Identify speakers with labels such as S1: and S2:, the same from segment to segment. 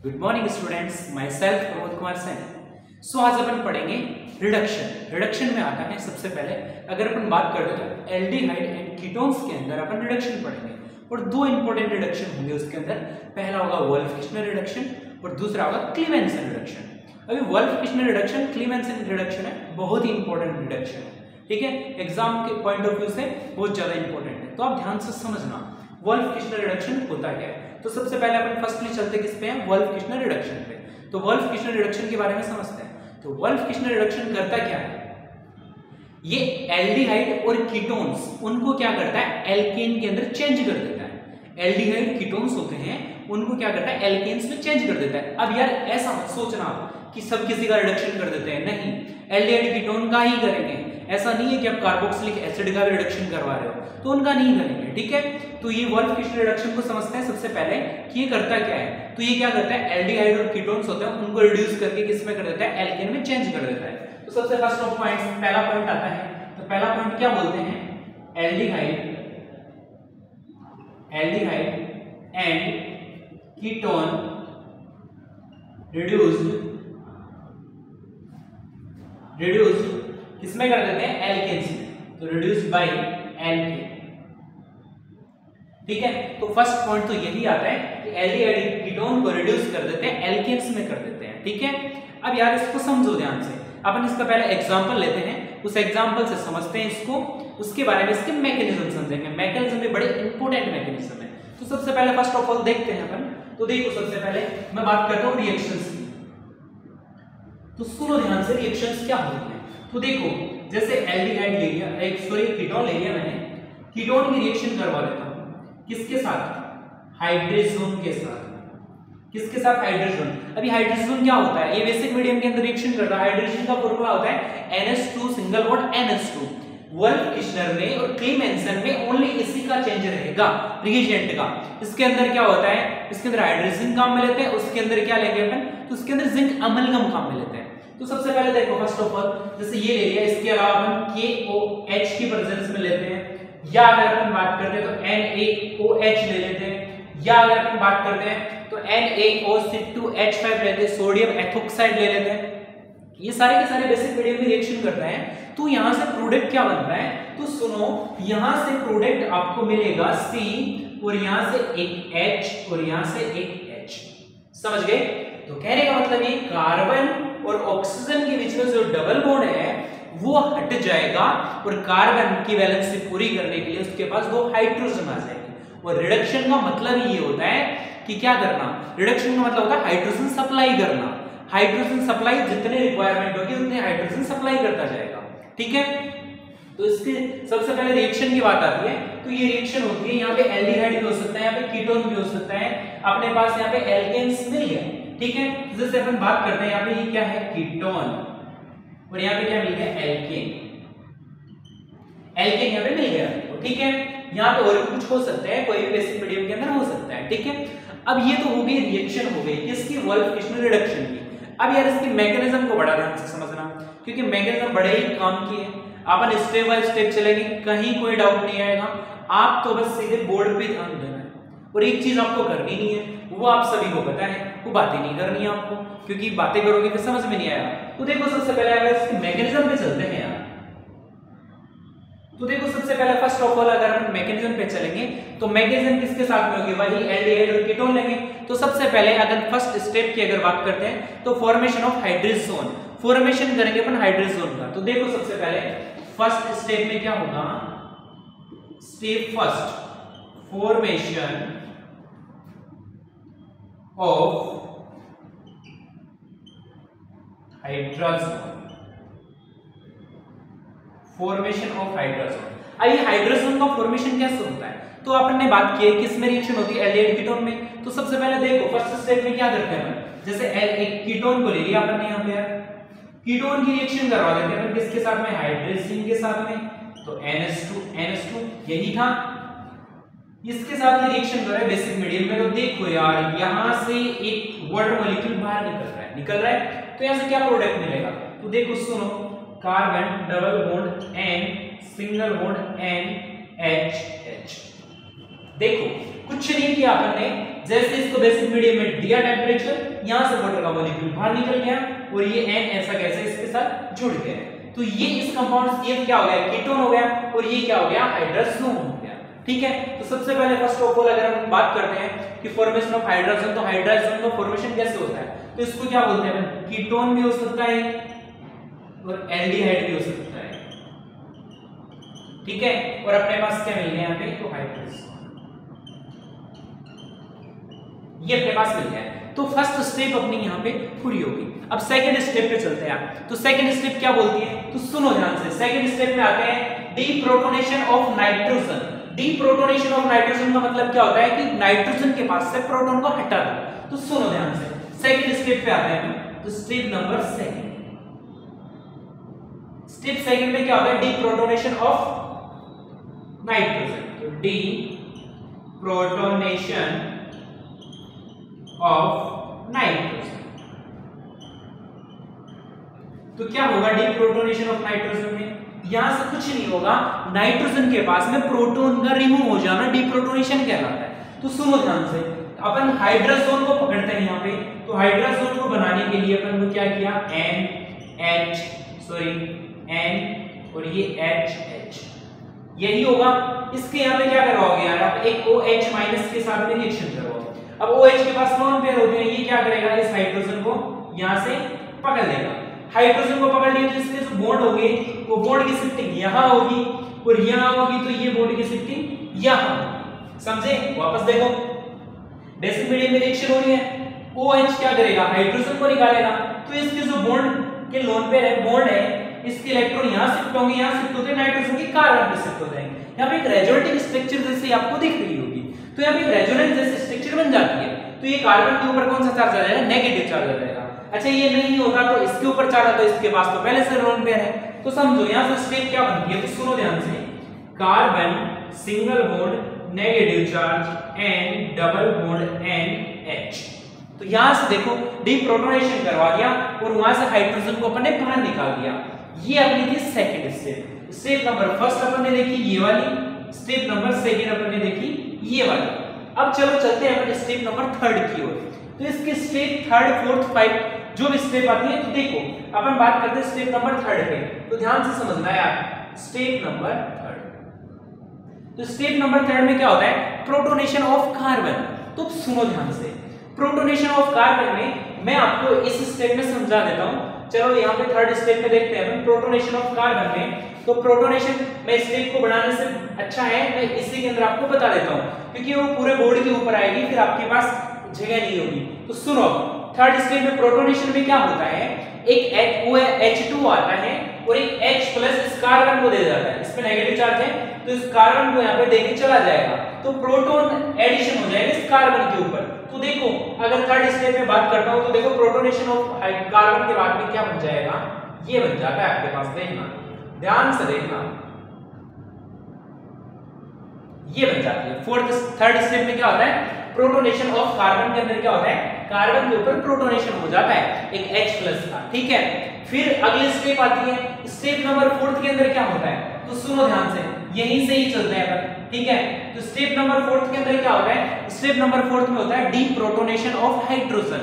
S1: Good morning students, my self Pramod Kumar Saini. So आज अपन पढ़ेंगे रिडक्शन। रिडक्शन में आता है सबसे पहले अगर अपन बात करते तो एल्डिहाइड एंड कीटोन्स के अंदर अपन रिडक्शन पढ़ेंगे और दो इंपॉर्टेंट रिडक्शन होंगे उसके अंदर। पहला होगा वोल्फ-किश्नर रिडक्शन और दूसरा होगा क्लीमेंसन रिडक्शन। अभी वोल्फ-किश्नर रिडक्शन, क्लीमेंसन रिडक्शन है, बहुत ही इंपॉर्टेंट रिडक्शन है, ठीक है। एग्जाम के पॉइंट ऑफ व्यू से बहुत ज्यादा इंपॉर्टेंट है, तो आप ध्यान से समझना वोल्फ-किश्नर रिडक्शन होता क्या है। तो सबसे पहले अपन फर्स्टली चलते किस पे हैं, वोल्फ-किश्नर रिडक्शन पे। तो वोल्फ-किश्नर रिडक्शन के बारे में समझते हैं। तो वोल्फ-किश्नर रिडक्शन करता क्या है, ये एल्डिहाइड और कीटोन्स उनको क्या करता है, एल्केन के अंदर चेंज कर देता है। एल्डिहाइड कीटोन्स होते हैं उनको क्या करता है, एल्केन्स में चेंज कर देता है। अब यार ऐसा मत सोचना कि सब किसी का रिडक्शन कर देते हैं, नहीं, एल्डिहाइड कीटोन का ही करेंगे। ऐसा नहीं है कि आप कार्बोक्सिलिक एसिड का भी रिडक्शन करवा रहे हो तो उनका नहीं करेंगे, ठीक है। तो ये वोल्फ-किश्नर रिडक्शन को समझते हैं सबसे पहले कि ये करता क्या है। तो ये क्या करता है, एल्डिहाइड और कीटोन्स होते हैं उनको रिड्यूस करके किस में कर देता है, एल्केन में चेंज कर देता है। तो सबसे फर्स्ट ऑफ पॉइंट्स, पहला पॉइंट आता है, तो पहला पॉइंट क्या बोलते हैं, एल्डिहाइड एंड कीटोन रिड्यूस्ड किसमें कर देते हैं, एल्केन्स में। तो रिड्यूस्ड बाय एल्केन, ठीक है। तो फर्स्ट पॉइंट तो यही आता है कि एल्डिहाइड कीटोन को रिड्यूस कर देते हैं, एल्केन्स में कर देते हैं, ठीक है। अब यार इसको समझो ध्यान से, अपन इसका पहले एग्जांपल लेते हैं, उस एग्जांपल से समझते हैं इसको, उसके बारे में इसके मैकेनिज्म समझेंगे। मैकेनिज्म भी बड़े इंपॉर्टेंट मैकेनिज्म है। तो सबसे पहले फर्स्ट ऑफ ऑल देखते हैं अपन। तो देखो सबसे पहले मैं बात करता हूं रिएक्शंस की, तो सुनो ध्यान से रिएक्शंस क्या होती है। तो देखो जैसे एल्डिहाइड ले लिया, कीटोन ले लिया मैंने, कीटोन की रिएक्शन करवा देता हूं किसके साथ, हाइड्रोजन के साथ। किसके साथ, हाइड्रोजन। अभी हाइड्रोजन क्या होता है, ये बेसिक मीडियम के अंदर रिएक्शन करता है। हाइड्रोजन का फॉर्मूला होता है NH2 single bond NH2। Wolff-Kishner में और क्लीमेंसन में ओनली इसी का चेंज रहेगा, रिएजेंट का। इसके अंदर क्या होता है, इसके अंदर हाइड्रोजन काम में लेते हैं, उसके अंदर क्या लेंगे अपन, तो उसके अंदर जिंक अमलगम काम में लेते हैं। तो सबसे पहले देखो फर्स्ट ऑफ ऑल जैसे ये ले लिया, इसके अलावा अपन KOH की प्रेजेंस में लेते हैं, या अगर अपन बात करते हैं तो NaOH ले लेते हैं, या अगर अपन बात करते हैं तो NaOC2H5 लेते हैं, सोडियम एथोक्साइड ले लेते हैं। ये सारे के सारे बेसिक मीडियम में रिएक्शन करता है। तो यहां से प्रोडक्ट क्या बन रहा है, तो सुनो, यहां से प्रोडक्ट आपको मिलेगा C और यहां से एक H और यहां से एक H, समझ गए। तो कहने का मतलब ये कार्बन और ऑक्सीजन के बीच में जो डबल बॉन्ड है वो हट जाएगा और कार्बन की वैलेंसी पूरी करने के लिए उसके पास दो हाइड्रोजन आ जाएंगे। और रिडक्शन का मतलब ये होता है कि क्या करना, रिडक्शन का मतलब होता है हाइड्रोजन सप्लाई करना। हाइड्रोजन सप्लाई जितने रिक्वायरमेंट होगी उतने हाइड्रोजन सप्लाई करता जाएगा, ठीक है। तो इसके सबसे पहले रिएक्शन की बात आती है। तो ये रिएक्शन होती है, यहाँ पे एल्डिहाइड भी हो सकता है, यहाँ पे कीटोन भी हो सकता है, अपने पास यहाँ पे एल्केन्स मिल गया, ठीक है। जैसे अपन बात करते हैं, यहाँ पे ये क्या है, कीटोन, और यहाँ पे क्या मिल गया, एल्केन। एल्केन यहाँ पे मिल गया, ठीक है। यहाँ पे और भी कुछ हो सकता है, कोई भी बेसिक मीडियम के अंदर हो सकता है, ठीक है। अब ये तो हो गई रिएक्शन, हो गई किसकी, वोल्फ-किश्नर रिडक्शन की। अब यार इसकी मैकेनिज्म को बड़ा ध्यान से समझना, क्योंकि मैकेनिज्म बड़े ही काम की है। अपन स्टेप बाय स्टेप चलेंगे, कहीं कोई डाउट नहीं आएगा। आप तो बस सीधे बोर्ड पे ध्यान देना है, और एक चीज आपको करनी नहीं है, वो आप सभी को पता है, वो बातें नहीं करनी है आपको, क्योंकि बातें करोगे तो समझ में नहीं आएगा। तो देखो सबसे पहले अगर इसके मैकेनिज्म पे चलते हैं यार, तो देखो सबसे पहले फर्स्ट ऑफ ऑल अगर हम मैकेनिज्म पे चलेंगे तो मैकेनिज्म किसके साथ में होगी, वही एल्डिहाइड और कीटोन लेंगे। तो सबसे पहले अगर फर्स्ट स्टेप की अगर बात करते हैं तो फॉर्मेशन ऑफ हाइड्रोजन, फॉर्मेशन करेंगे अपन हाइड्रोजन का। तो देखो सबसे पहले फर्स्ट स्टेप में क्या होगा, step first, formation of hydrogen, formation of hydrogen. अब ये हाइड्रोजन का फॉर्मेशन कैसे होता है, तो अपन ने बात की है किस में रिएक्शन होती है, एल्डिहाइड कीटोन में। तो सबसे पहले देखो फर्स्ट स्टेप में क्या करते हैं, जैसे एक कीटोन को ले लिया अपन ने, यहाँ पे कीटोन की रिएक्शन करवा देते हैं किसके साथ में, हाइड्रोजन के साथ में। तो NH2 यही था, इसके साथ में रिएक्शन कर रहा है बेसिक मीडियम में। तो देखो यार यहां से एक वाटर मॉलिक्यूल बाहर निकल रहा है, तो यहां से क्या प्रोडक्ट मिलेगा, तो देखो सुनो, carbon double bond N single bond NH। देखो कुछ नहीं किया अपन ने, जैसे इसको बेसिक मीडियम में दिया टेम्परेचर, यहां से वाटर का मॉलिक्यूल बाहर निकल गया और ये N ऐसा कैसे इसके साथ जुड़ गया। तो ये इस कंपाउंड ये क्या हो गया, कीटोन हो गया और ये क्या हो गया, हाइड्रोजन हो गया। ठीक है, तो सबसे पहले फर्स्ट ऑफ ऑल अगर हम बात करते हैं कि फॉर्मेशन ऑफ हाइड्रोजन, तो हाइड्रोजन का फॉर्मेशन कैसे होता है, तो इसको क्या बोलते हैं, कीटोन भी हो सकता है और एल्डिहाइड भी हो सकता है। ठीक है, और अपने पास क्या मिल गया यहाँ पे, तो हाइड्रोजन, ये अपने पास मिल गया है। तो फर्स्ट स्टेप अपनी यहाँ पे पूरी होगी। अब सेकंड स्टेप पे चलते हैं। तो सेकंड स्टेप क्या बोलती है, तो सुनो ध्यान से। सेकंड स्टेप में आते हैं deprotonation of nitrogen. Deprotonation of nitrogen का मतलब क्या होता है कि नाइट्रोजन के पास से प्रोटॉन को हटा दो। तो सुनो ध्यान से, सेकंड स्टेप पे आते हैं। तो step number second, step second में क्या होता है, डीप्रोटोनेशन ऑफ नाइट्रोजन। तो डीप्रोटोनेशन ऑफ नाइट्रोजन, तो क्या होगा डीप्रोटोनेशन ऑफ नाइट्रोजन में, यहां से कुछ नहीं होगा, नाइट्रोजन के पास में प्रोटॉन का रिमूव हो जाना डीप्रोटोनेशन कहलाता है। तो सुनो ध्यान से, अपन हाइड्रोजन को पकड़ते हैं यहाँ पे। तो हाइड्रोजन को बनाने के लिए अपन को क्या किया, N और ये H, यही होगा। इसके यहाँ पे क्या करवाओगे यार, आप एक OH माइनस के साथ में रिएक्शन करवाओ। अब OH के पास लोन पेयर होते हैं, ये क्या करेगा, इस हाइड्रोजन को यहां से पकड़ लेगा। हाइड्रोजन को पकड़ लिया तो इसके जो बॉन्ड होंगे वो बॉन्ड की शिफ्टिंग यहां होगी और यहां होगी, तो ये बॉन्ड की शिफ्टिंग यहां, समझे। वापस देखो, बेसिक मीडियम में रिएक्शन हो रही है, OH क्या करेगा, हाइड्रोजन को निकालेगा, तो इसके जो बॉन्ड के लोन पेयर है, बॉन्ड है, इसके इलेक्ट्रॉन यहां शिफ्ट होंगे, यहां शिफ्ट होते हैं, नाइट्रोजन की कार्बन पे शिफ्ट हो जाएंगे। यहां पे एक रेजोनेटिंग स्ट्रक्चर जैसे आपको दिख रही होगी, तो यहाँ पे रेजोनेंस जैसे स्ट्रक्चर बन जाती है। तो ये कार्बन के ऊपर कौन सा चार्ज आ जाएगा, नेगेटिव चार्ज आ जाएगा। अच्छा ये नहीं होता तो इसके ऊपर चार्ज आता है, इसके पास तो पहले से लोन पेयर है। तो समझो यहाँ से स्टेप क्या बनती है, तो सुनो ध्यान से, carbon single bond negative charge and double bond NH। तो यहाँ से देखो डीप्रोटोनेशन करवा दिया और वहां से हाइड्रोजन को अपन ने बाहर निकाल दिया। ये अपनी थी second step. Step number first अपन ने देखी ये वाली, स्टेप नंबर सेकंड अपन ने देखी ये वाली। अब चलो चलते हैं अपन स्टेप नंबर थर्ड की ओर। तो इसके स्टेप थर्ड, फोर्थ, फाइव जो भी स्टेप आती है, तो देखो अपन बात करते हैं स्टेप नंबर थर्ड पे। तो ध्यान से समझना है यार, स्टेप नंबर थर्ड। तो स्टेप नंबर थर्ड में क्या होता है, प्रोटोनेशन ऑफ कार्बन। तो सुनो ध्यान से, प्रोटोनेशन ऑफ कार्बन में मैं आपको इस स्टेप में समझा देता हूं। चलो यहाँ पे थर्ड स्टेप में देखते हैं प्रोटोनेशन ऑफ कार्बन में। तो प्रोटोनेशन में स्टेप को बढ़ाने से अच्छा है मैं इसी के अंदर आपको बता देता हूँ, क्योंकि वो पूरे बोर्ड के ऊपर आएगी, फिर आपके पास जगह नहीं होगी। तो सुनो, थर्ड स्टेप में प्रोटोनेशन में क्या होता है, एक H2 आता है और एक H प्लस इस कार्बन को दे जाता है, इसमें नेगेटिव चार्ज है तो इस कार्बन को यहाँ पे देके चला जाएगा, तो प्रोटॉन एडिशन हो जाएगा इस कार्बन के ऊपर। तो देखो अगर थर्ड स्टेप में बात करता हूँ तो देखो प्रोटोनेशन ऑफ कार्बन के बाद में क्या बन जाएगा, ये बन जाता है आपके पास, देखना ध्यान से देखना, ये बन जाती है। थर्ड स्टेप में क्या होता है, प्रोटोनेशन ऑफ कार्बन के अंदर क्या होता है, कार्बन के ऊपर प्रोटोनेशन हो जाता है एक H प्लस का, ठीक है। फिर अगली स्टेप आती है, स्टेप नंबर फोर्थ के अंदर क्या होता है, तो सुनो ध्यान से, यहीं से ही चलते हैं अपन, ठीक है। तो स्टेप नंबर फोर्थ के अंदर क्या होता है, स्टेप नंबर फोर्थ में होता है deprotonation of nitrogen,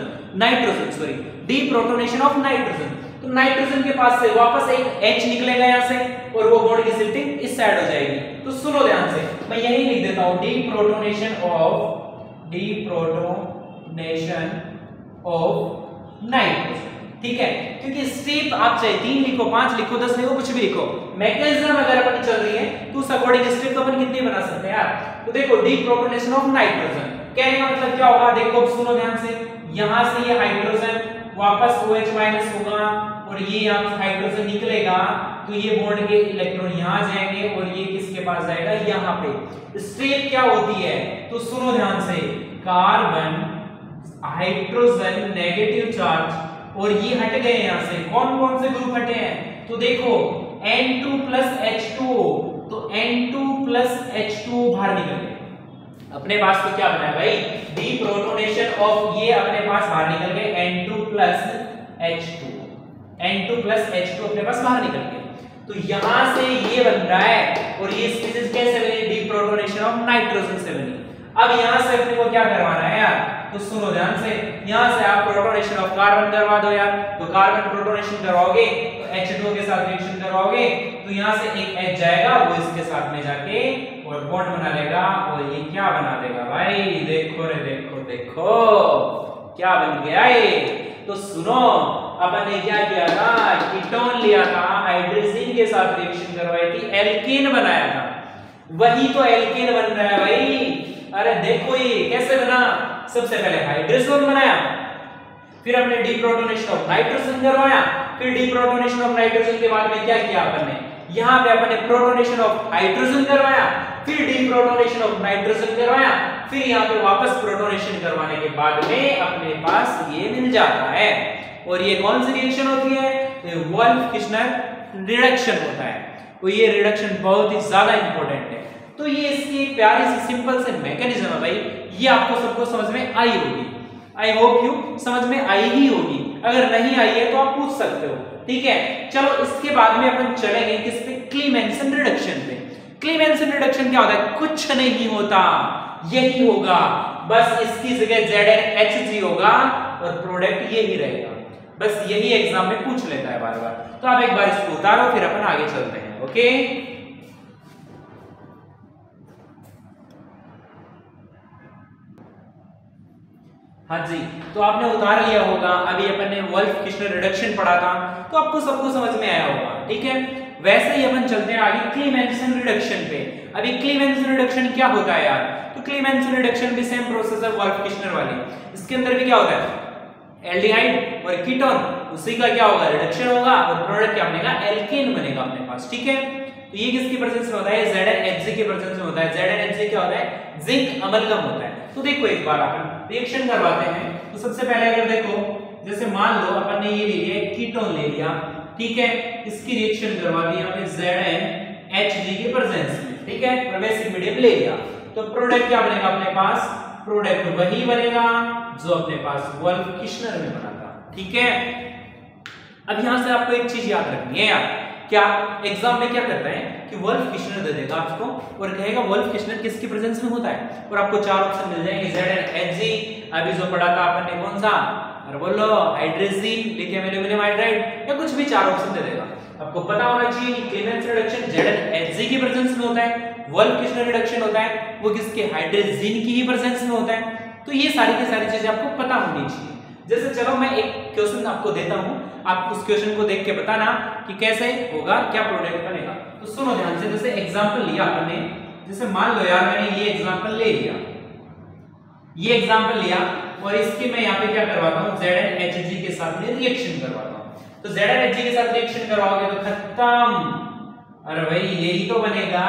S1: deprotonation of nitrogen. तो नाइट्रोजन के पास से वापस एक H निकलेगा यहाँ से और वो बॉन्ड की शिफ्टिंग इस साइड हो जाएगी। तो सुनो ध्यान से, मैं यही लिख देता हूँ डीप्रोटोनेशन ऑफ नाइट्रोजन, ठीक है। क्योंकि स्टेप आप चाहे 3 लिखो, 5 लिखो, 10 लिखो, कुछ भी लिखो, मैकेनिज्म अगर अपन चल रही है तो उस अकॉर्डिंग स्टेप तो अपन कितनी बना सकते हैं यार। तो देखो डीप्रोटोनेशन ऑफ नाइट्रोजन कहने का मतलब क्या होगा, देखो सुनो ध्यान से, यहां से ये हाइड्रोजन वापस OH माइनस होगा और ये यहाँ से हाइड्रोजन निकलेगा, तो ये बॉन्ड के इलेक्ट्रॉन यहाँ जाएंगे और ये किसके पास जाएगा, यहाँ पे। स्टेप क्या होती है, तो सुनो ध्यान से, कार्बन हाइड्रोजन नेगेटिव चार्ज और ये हट गए यहाँ से, कौन कौन से ग्रुप हटे हैं, तो देखो N2 प्लस H2O, तो N2 प्लस H2O बाहर निकल गए। अपने पास तो क्या बना है भाई, डीप्रोटोनेशन ऑफ, ये अपने पास बाहर निकल गए N2 प्लस H2 अपने पास बाहर निकल गए। तो यहां से ये बन रहा है और ये स्पीशीज कैसे बनी, डीप्रोटोनेशन ऑफ नाइट्रोजन से बनी। अब यहां से अपने को क्या करवाना है यार, तो सुनो ध्यान से, यहां से आप प्रोटोनेशन ऑफ कार्बन करवा दो यार। तो कार्बन प्रोटोनेशन करवाओगे तो H2 के साथ रिएक्शन करवाओगे तो यहां से एक H जाएगा, वो इसके साथ में जाके और बॉन्ड बना लेगा और ये क्या बना देगा भाई, देखो रे देखो देखो क्या बन गया ये। तो सुनो अपन ने क्या किया था, कीटोन लिया था, हाइड्रोजन के साथ रिएक्शन करवाई थी, एल्केन बनाया था, वही तो एल्केन बन रहा है भाई। अरे देखो ये कैसे बना, सबसे पहले हाइड्रोजन बनाया, फिर हमने डीप्रोटोनेशन ऑफ नाइट्रोजन करवाया, फिर डीप्रोटोनेशन ऑफ नाइट्रोजन के बाद में क्या किया अपन ने, यहां पे अपन ने प्रोटोनेशन ऑफ हाइड्रोजन करवाया, फिर डीप्रोटोनेशन ऑफ नाइट्रोजन करवाया, फिर यहां पे वापस प्रोटोनेशन करवाने के बाद में अपने पास ये मिल जाता है। और ये कौन सी रिएक्शन होती है, ये वोल्फ-किर्चनर रिडक्शन होता है। तो ये रिडक्शन बहुत ही ज्यादा इंपॉर्टेंट है। तो ये इसकी प्यारी सी सिंपल से मैकेनिज्म है भाई, ये आपको सबको समझ में आई होगी, आई होप यू समझ में आई ही होगी, अगर नहीं आई है तो आप पूछ सकते हो, ठीक है। चलो इसके बाद में अपन चलेंगे किस पे, क्लीमेंसन रिडक्शन पे। क्लीमेंसन रिडक्शन क्या होता है, कुछ नहीं होता, यही होगा, बस इसकी जगह ZnHg होगा और प्रोडक्ट यही रहेगा, बस यही एग्जाम में पूछ लेता है बार बार। तो आप एक बार इसको उतारो, फिर अपन आगे चलते हैं, ओके। हाँ जी, तो आपने उतार लिया होगा, अभी अपन ने वोल्फ-किर्चनर रिडक्शन पढ़ा था, तो आपको सबको समझ में आया होगा, ठीक है। वैसे ही अपन चलते हैं आगे क्लीमेंसन रिडक्शन पे। अभी क्लीमेंसन रिडक्शन क्या होता है यार, तो क्लीमेंसन रिडक्शन भी सेम प्रोसेस है वोल्फ-किर्चनर वाली। इसके अंदर भी क्या होता है, एल्डिहाइड और कीटोन, उसी का क्या होगा, रिडक्शन होगा और प्रोडक्ट क्या बनेगा, एल्केन बनेगा अपने पास, ठीक है। तो ये किसकी प्रेजेंस में होता है, ZnHg के प्रेजेंस में होता है। ZnHg क्या होता है, जिंक अमलगम होता है। तो देखो एक बार अपन रिएक्शन करवाते हैं। तो सबसे पहले अगर देखो, जैसे मान लो अपन ने ये ले लिया कीटोन ले लिया, ठीक है, इसकी रिएक्शन करवा दी हमने ZnHg के प्रेजेंस में, ठीक है, और बेसिक मीडियम ले लिया, तो प्रोडक्ट क्या बनेगा अपने पास, प्रोडक्ट वही बनेगा जो अपने पास वोल्फ-किर्चनर में बना था, ठीक है। अब यहां से आपको एक चीज याद रखनी है यार, क्या एग्जाम में क्या करता है कि वोल्फ-किर्चनर दे देगा आपको और कहेगा वोल्फ-किर्चनर किसकी प्रेजेंस में होता है, और आपको चार ऑप्शन मिल जाएंगे, ZnHg, अभी जो पढ़ा था अपन ने कौन सा, और बोलो हाइड्रोजन, लिथियम एल्यूमिनियम हाइड्राइड, या कुछ भी चार ऑप्शन दे देगा। आपको पता होना चाहिए कि क्लीमेंसन रिडक्शन ZnHg की प्रेजेंस में होता है, वोल्फ-किर्चनर रिडक्शन होता है वो किसके, हाइड्रोजन की ही प्रेजेंस में होता है। तो ये सारी की सारी चीजें आपको पता होनी चाहिए। जैसे चलो मैं एक क्वेश्चन आपको देता हूं, आप उस क्वेश्चन को देख के बताना कि कैसे होगा, क्या प्रोडक्ट बनेगा। तो सुनो ध्यान से, जैसे एग्जांपल लिया आपने, जैसे मान लो यार मैंने ये एग्जांपल ले लिया, ये एग्जांपल लिया और इसके मैं यहाँ पे क्या करवाता हूँ, ZnHg के साथ में रिएक्शन करवाता हूँ। तो ZnHg के साथ रिएक्शन करवाओगे तो खत्म, अरे भाई यही तो बनेगा।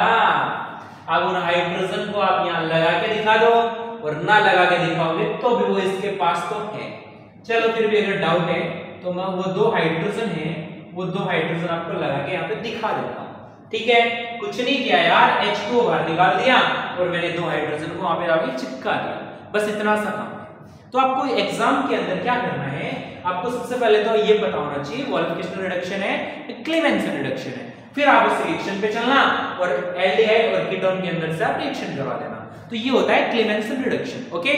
S1: अब उन हाइड्रोजन को आप यहाँ लगा के दिखा दो और ना लगा के दिखाओगे तो भी वो इसके पास तो है। चलो फिर भी अगर डाउट है तो मैं वो दो हाइड्रोजन है, वो दो हाइड्रोजन आपको लगा के यहाँ पे दिखा देता हूँ, ठीक है। कुछ नहीं किया यार, H2 बाहर निकाल दिया और मैंने दो हाइड्रोजन को वहां पे आगे चिपका दिया, बस इतना सा काम। तो आपको एग्जाम के अंदर क्या करना है, आपको सबसे पहले तो ये पता होना चाहिए वोल्फ-किर्चनर रिडक्शन है, क्लीमेंसन रिडक्शन है, फिर आप उस रिएक्शन पे चलना और एल्डिहाइड और कीटोन के अंदर से आप रिएक्शन करवा देना। तो ये होता है क्लीमेंसन रिडक्शन, ओके।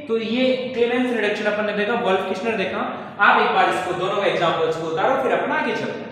S1: तो ये क्लीमेंसन रिडक्शन अपन ने देखा, वोल्फ-किर्चनर देखा। आप एक बार इसको दोनों का एग्जांपल्स को उतारो, फिर अपन आगे चलते हैं।